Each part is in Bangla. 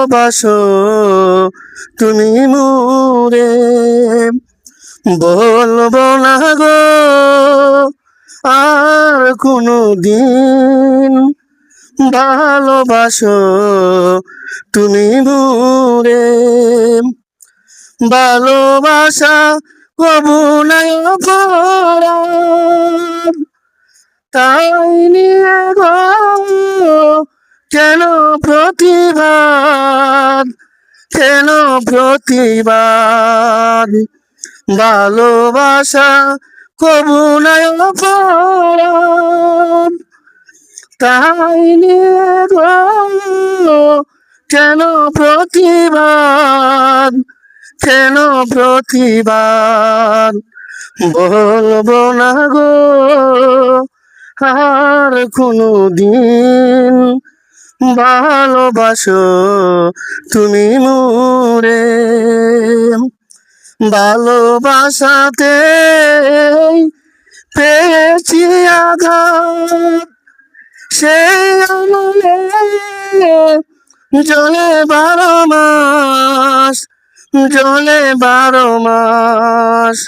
ভালোবাসো তুমি মোরে, বলবো না গো আর কোনো দিন, ভালোবাসো তুমি মোরে। ভালোবাসা কবু নাই অপরাধ, তাই নিয়ে গো কেন প্রতিবাদ, কেন প্রতিবাদ। ভালোবাসা কবু নাই অপরাধ, তাই নিয়ে গো কেন প্রতিবাদ, কেন প্রতিবাদ। বলবো না গো আর কোনো দিন, ভালোবাসো তুমি মোরে। ভালোবাসাতে পেয়েছি আঘাত, সেই আমলে জলে 12 মাস, জলে 12 মাস।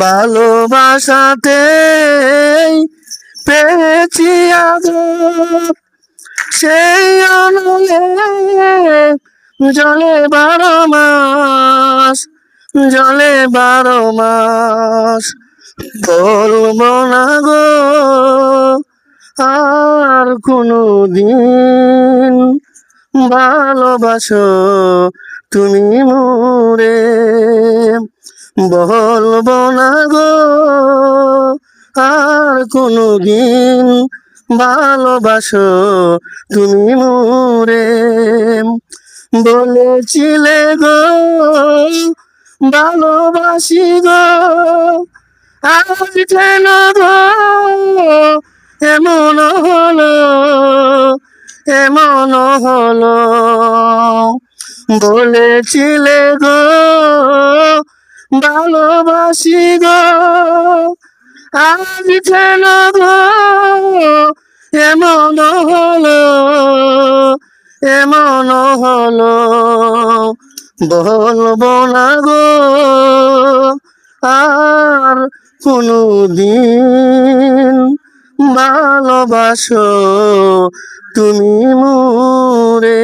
ভালোবাসাতে পেয়েছি আঘাত, সেই আমলে জলে 12 মাস, জলে 12 মাস। বলবো না গো আর কোনো দিন, ভালোবাসো তুমি মোরে। বলবো না গো আর কোনো দিন, ভালোবাসো তুমি মোরে। বলেছিলে গো ভালোবাসি গো, আজ কেন গো এমন হলো, এমন হলো। বলেছিলে গো ভালোবাসি গো, আজ কেন গো এমন হলো, এমন হলো। বলবো না গো আর কোনো দিন, ভালোবাসো তুমি মোরে।